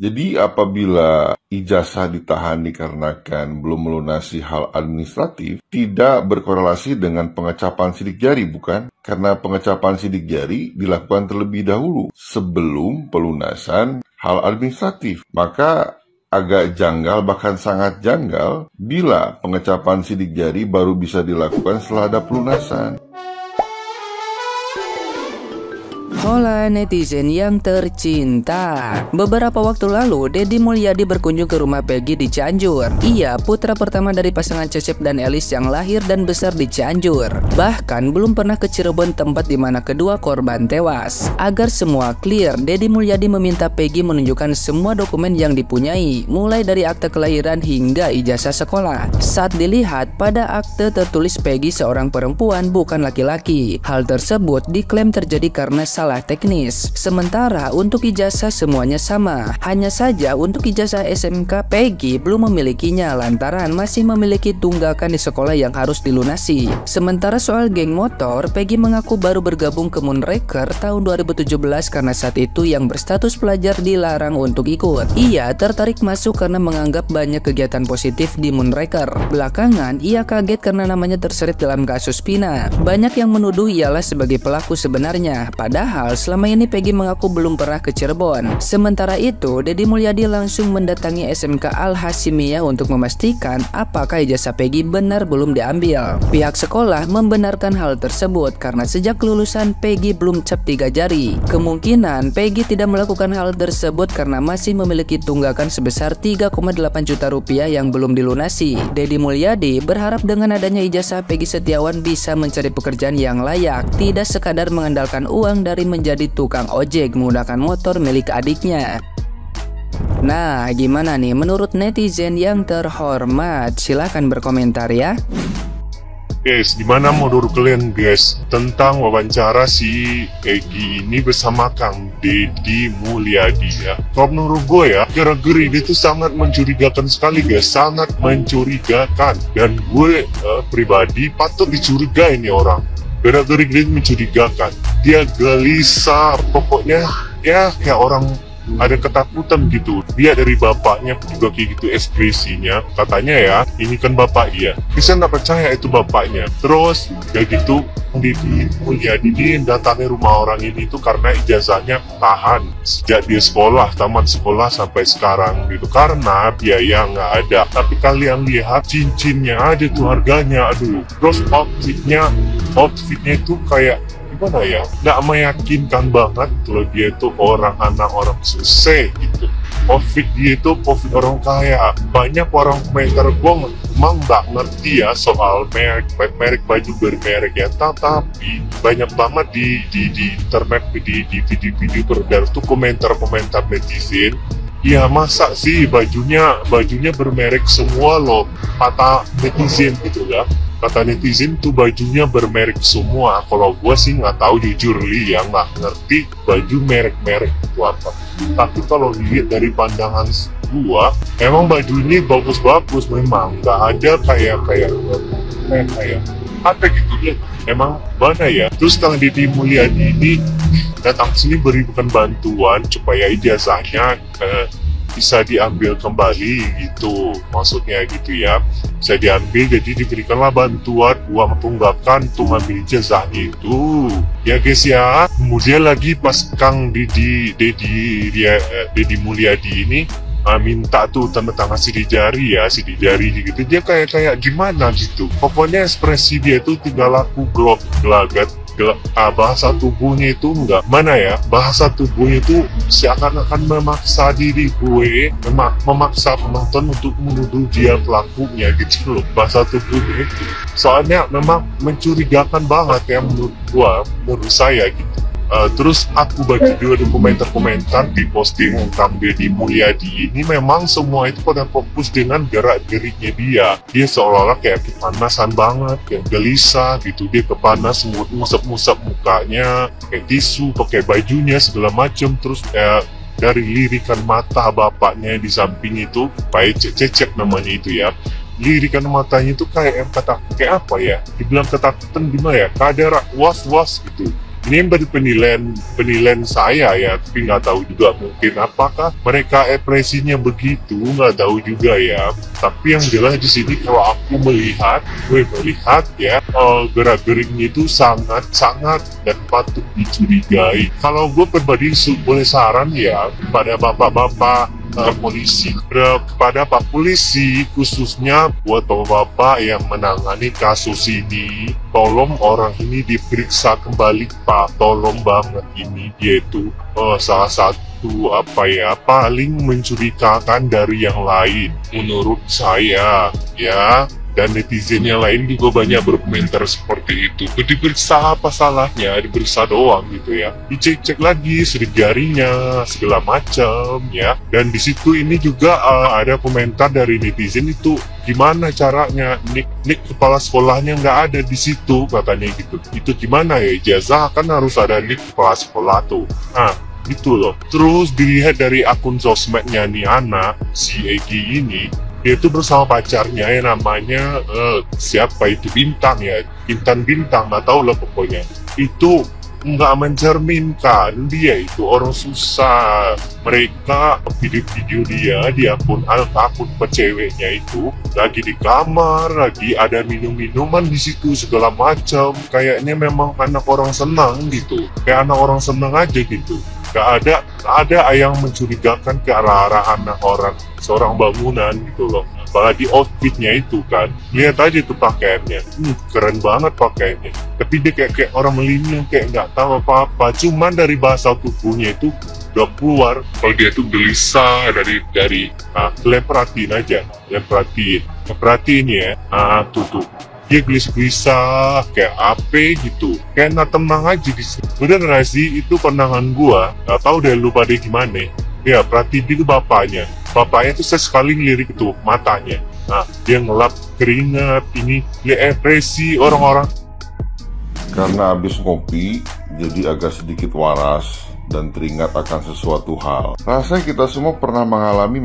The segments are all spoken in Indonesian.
Jadi apabila ijazah ditahan dikarenakan belum melunasi hal administratif, tidak berkorelasi dengan pengecapan sidik jari, bukan? Karena pengecapan sidik jari dilakukan terlebih dahulu sebelum pelunasan hal administratif. Maka agak janggal, bahkan sangat janggal, bila pengecapan sidik jari baru bisa dilakukan setelah ada pelunasan. Hola netizen yang tercinta. Beberapa waktu lalu, Deddy Mulyadi berkunjung ke rumah Peggy di Cianjur. Ia putra pertama dari pasangan Cecep dan Elis yang lahir dan besar di Cianjur. Bahkan belum pernah ke Cirebon, tempat di mana kedua korban tewas. Agar semua clear, Deddy Mulyadi meminta Peggy menunjukkan semua dokumen yang dipunyai, mulai dari akte kelahiran hingga ijazah sekolah. Saat dilihat, pada akte tertulis Peggy seorang perempuan, bukan laki-laki. Hal tersebut diklaim terjadi karena salah teknis. Sementara untuk ijazah semuanya sama. Hanya saja untuk ijazah SMK Peggy belum memilikinya lantaran masih memiliki tunggakan di sekolah yang harus dilunasi. Sementara soal geng motor, Peggy mengaku baru bergabung ke Moonraker tahun 2017 karena saat itu yang berstatus pelajar dilarang untuk ikut. Ia tertarik masuk karena menganggap banyak kegiatan positif di Moonraker. Belakangan ia kaget karena namanya terseret dalam kasus Vina. Banyak yang menuduh ialah sebagai pelaku sebenarnya, padahal selama ini Peggy mengaku belum pernah ke Cirebon. Sementara itu, Deddy Mulyadi langsung mendatangi SMK Al-Hasimiyah untuk memastikan apakah ijazah Peggy benar belum diambil. Pihak sekolah membenarkan hal tersebut karena sejak lulusan Peggy belum cap 3 jari. Kemungkinan Peggy tidak melakukan hal tersebut karena masih memiliki tunggakan sebesar 3,8 juta rupiah yang belum dilunasi. Deddy Mulyadi berharap dengan adanya ijazah Peggy Setiawan bisa mencari pekerjaan yang layak, tidak sekadar mengandalkan uang dari menjadi tukang ojek menggunakan motor milik adiknya. Nah, gimana nih menurut netizen yang terhormat? Silahkan berkomentar ya. Guys, gimana menurut kalian guys tentang wawancara si Peggy ini bersama Kang Deddy Mulyadi ya? Kalau menurut gue ya, gara-gara dia tuh sangat mencurigakan sekali guys, sangat mencurigakan. Dan gue pribadi patut dicurigai ini orang. Gara-gara dia mencurigakan, dia gelisah, pokoknya ya kayak orang ada ketakutan gitu. Dia dari bapaknya juga kayak gitu ekspresinya. Katanya ya, ini kan bapak dia. Bisa nggak percaya itu bapaknya. Terus ya gitu, Deddy Mulyadi ini datangi rumah orang ini tuh karena ijazahnya tahan sejak dia sekolah, tamat sekolah sampai sekarang gitu, karena biaya nggak ada. Tapi kalian lihat cincinnya ada tuh harganya, aduh. Terus outfitnya itu kayak gimana ya, nggak meyakinkan banget kalau dia itu anak orang sukses gitu. Outfit dia itu outfit orang kaya. Banyak orang komentar, gue memang nggak ngerti ya soal merek baju bermerek ya, tapi banyak banget di internet, di video beredar tuh komentar netizen. Ya masa sih bajunya bermerek semua loh, kata netizen gitu ya. Kata netizen tuh bajunya bermerek semua. Kalau gue sih nggak tahu jujur li, ya nggak ngerti baju merek itu apa. Tapi kalau dilihat dari pandangan gue, emang baju ini bagus-bagus memang. Nggak ada kayak apa gitu ya. Emang mana ya. Terus Kang Deddy Mulyadi ini datang sini berikan bantuan supaya ijazahnya bisa diambil kembali gitu, maksudnya gitu ya, bisa diambil, jadi diberikanlah bantuan uang tunggakan untuk ambil ijazahnya itu ya guys ya. Kemudian lagi pas Kang Deddy Mulyadi ini minta tuh tanda tangan sidik jari gitu, dia kayak gimana gitu, pokoknya ekspresi dia tuh tinggal laku gelagat. Bahasa tubuhnya itu enggak, mana ya, bahasa tubuhnya itu seakan-akan memaksa diri gue, memaksa penonton untuk menuduh dia pelakunya gitu loh, bahasa tubuhnya itu. Soalnya memang mencurigakan banget ya menurut saya gitu. Terus aku baca juga di komentar di posting Kang Deddy Mulyadi ini, memang semua itu pada fokus dengan gerak-geriknya dia seolah-olah kayak kepanasan banget, kayak gelisah gitu, dia kepanas, ngusap-ngusap mukanya, pakai tisu, pakai bajunya segala macem. Terus dari lirikan mata bapaknya di samping itu, Pak Cecep namanya itu ya, lirikan matanya itu kayak apa ya, dibilang ketakutan gimana ya, kayak was-was gitu. Ini penilaian saya ya, tapi nggak tahu juga mungkin apakah mereka ekspresinya begitu, nggak tahu juga ya. Tapi yang jelas di sini kalau aku melihat ya, gerak-geriknya itu sangat dan patut dicurigai. Kalau gue pribadi boleh saran ya pada bapak-bapak polisi, kepada Pak Polisi, khususnya buat bapak-bapak yang menangani kasus ini, tolong orang ini diperiksa kembali Pak, tolong banget. Ini dia itu salah satu paling mencurigakan dari yang lain menurut saya ya. Dan netizen yang lain juga banyak berkomentar seperti itu. Diperiksa apa salahnya, diperiksa doang gitu ya. Dicek-cek lagi sidik jarinya, segala macam ya. Dan di situ ini juga ada komentar dari netizen itu, gimana caranya nik kepala sekolahnya nggak ada di situ katanya gitu. Itu gimana ya, ijazah kan harus ada nik kepala sekolah tuh. Nah, gitu loh. Terus dilihat dari akun sosmednya nih anak si Egi ini, dia itu bersama pacarnya yang namanya siapa itu, Bintang ya, Bintang nggak tahu lah pokoknya. Itu nggak mencerminkan dia itu orang susah. Mereka video-video dia di akun ceweknya itu lagi di kamar, lagi ada minuman di situ segala macam. Kayaknya memang anak orang senang gitu, kayak anak orang senang aja gitu. Gak ada yang mencurigakan ke arah anak orang seorang bangunan gitu loh. Apalagi outfitnya itu kan, lihat aja tuh pakaiannya, keren banget pakaiannya. Tapi dia kayak orang melindungi, kayak nggak tahu apa-apa. Cuman dari bahasa tubuhnya itu udah keluar kalau dia tuh gelisah dari kalian perhatiin aja, perhatiin ya, tuh. Dia gelisah kayak apa gitu, kayak tenang aja di sini. Udah nggak sih, itu pandangan gua, nggak tahu deh lu pada gimana. Ya perhatiin itu bapaknya tuh sekali ngelirik tuh matanya. Nah, dia ngelap keringat, ini lihat ekspresi orang-orang. Karena habis ngopi, jadi agak sedikit waras dan teringat akan sesuatu hal. Rasanya kita semua pernah mengalami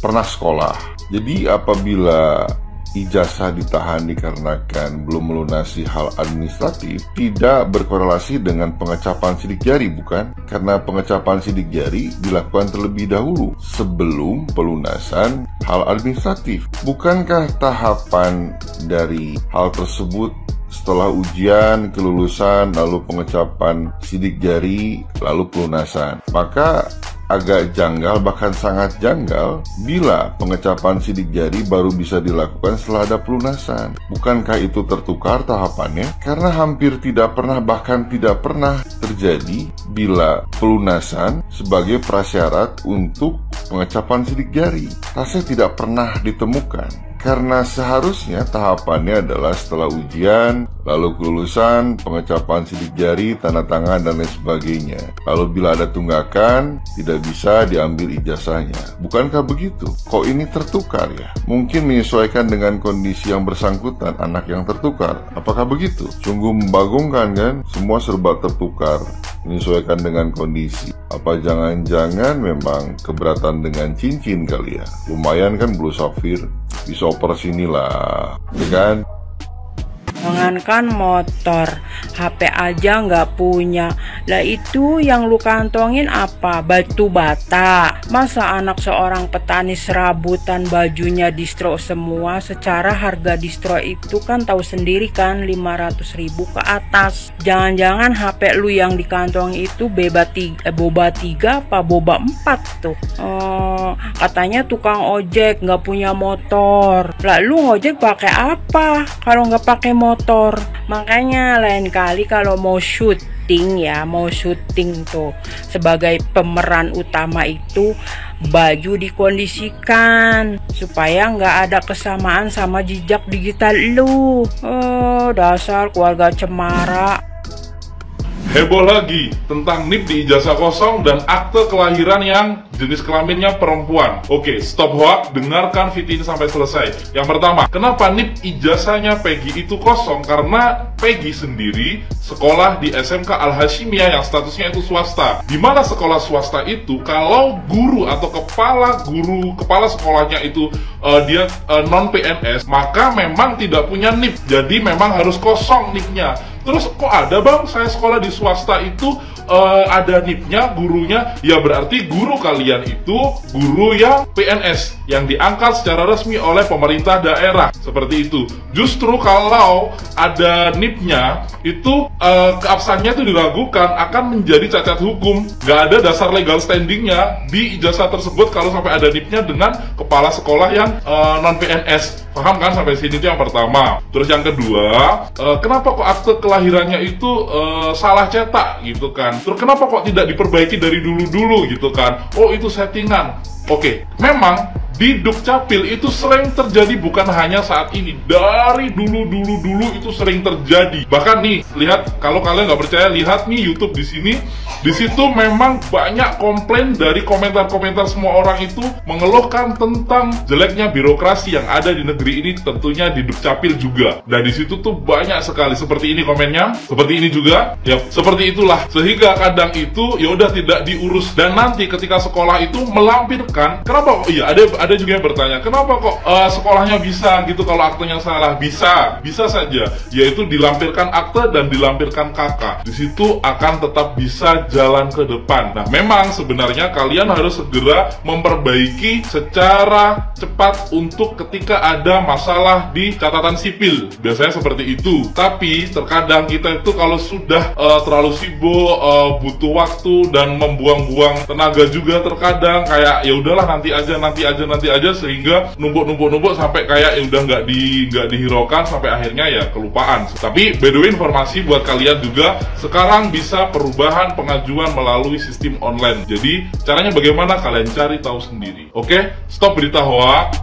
pernah sekolah. Jadi apabila ijazah ditahan dikarenakan belum melunasi hal administratif, tidak berkorelasi dengan pengecapan sidik jari, bukan? Karena pengecapan sidik jari dilakukan terlebih dahulu sebelum pelunasan hal administratif. Bukankah tahapan dari hal tersebut setelah ujian, kelulusan, lalu pengecapan sidik jari, lalu pelunasan? Maka agak janggal, bahkan sangat janggal, bila pengecapan sidik jari baru bisa dilakukan setelah ada pelunasan. Bukankah itu tertukar tahapannya? Karena hampir tidak pernah, bahkan tidak pernah terjadi bila pelunasan sebagai prasyarat untuk pengecapan sidik jari. Rasanya tidak pernah ditemukan. Karena seharusnya tahapannya adalah setelah ujian, lalu kelulusan, pengecapan sidik jari, tanda tangan, dan lain sebagainya. Lalu bila ada tunggakan, tidak bisa diambil ijazahnya. Bukankah begitu? Kok ini tertukar ya? Mungkin menyesuaikan dengan kondisi yang bersangkutan, anak yang tertukar. Apakah begitu? Sungguh membagongkan kan? Semua serba tertukar, menyesuaikan dengan kondisi. Apa jangan-jangan memang keberatan dengan cincin kali ya? Lumayan kan blue sapphire, bisa oper sini lah, ya kan? Jangankan motor, HP aja nggak punya. Lah itu yang lu kantongin apa? Batu bata. Masa anak seorang petani serabutan bajunya distro semua? Secara harga distro itu kan tahu sendiri kan 500.000 ke atas. Jangan-jangan HP lu yang di kantong itu boba 3 apa boba 4 tuh. Katanya tukang ojek nggak punya motor. Lah lu ngojek pakai apa kalau nggak pakai motor? Makanya lain kali kalau mau syuting tuh sebagai pemeran utama itu baju dikondisikan supaya nggak ada kesamaan sama jejak digital lu. Dasar keluarga cemara. Heboh lagi tentang NIP di ijazah kosong dan akte kelahiran yang jenis kelaminnya perempuan. Oke, stop hoax, dengarkan video ini sampai selesai. Yang pertama, kenapa NIP ijazahnya Peggy itu kosong? Karena Peggy sendiri sekolah di SMK Al-Hashimiyah yang statusnya itu swasta. Di mana sekolah swasta itu, kalau guru atau kepala sekolahnya itu dia non PNS, maka memang tidak punya NIP. Jadi memang harus kosong NIP-nya. Terus kok ada bang, saya sekolah di swasta itu ada NIP-nya, gurunya? Ya berarti guru kalian itu guru yang PNS, yang diangkat secara resmi oleh pemerintah daerah. Seperti itu. Justru kalau ada NIP-nya, itu keabsahannya itu diragukan, akan menjadi cacat hukum. Gak ada dasar legal standingnya di ijazah tersebut kalau sampai ada NIP-nya dengan kepala sekolah yang non-PNS. Paham kan sampai sini? Itu yang pertama. Terus yang kedua, kenapa kok akte kelahirannya itu salah cetak gitu kan? Terus kenapa kok tidak diperbaiki dari dulu-dulu gitu kan? Oh itu settingan. Oke, memang di Dukcapil itu sering terjadi, bukan hanya saat ini, dari dulu itu sering terjadi. Bahkan nih, lihat, kalau kalian nggak percaya, lihat nih YouTube di sini. Di situ memang banyak komplain dari komentar-komentar semua orang itu mengeluhkan tentang jeleknya birokrasi yang ada di negeri ini, tentunya di Dukcapil juga. Dan di situ tuh banyak sekali seperti ini komennya, seperti ini juga, ya seperti itulah. Sehingga kadang itu ya udah tidak diurus, dan nanti ketika sekolah itu melampirkan, kenapa? Iya, ada juga yang bertanya, kenapa kok sekolahnya bisa gitu kalau aktenya salah? Bisa saja, yaitu dilampirkan akte dan dilampirkan kakak. Di situ akan tetap bisa jalan ke depan. Nah, memang sebenarnya kalian harus segera memperbaiki secara cepat untuk ketika ada masalah di catatan sipil. Biasanya seperti itu. Tapi terkadang kita itu kalau sudah terlalu sibuk, butuh waktu dan membuang-buang tenaga juga, terkadang kayak ya udahlah nanti aja, sehingga numpuk sampai kayak ya udah nggak dihiraukan, sampai akhirnya ya kelupaan. Tapi by the way, informasi buat kalian juga, sekarang bisa perubahan pengajuan melalui sistem online. Jadi caranya bagaimana, kalian cari tahu sendiri. Oke, stop berita hoax.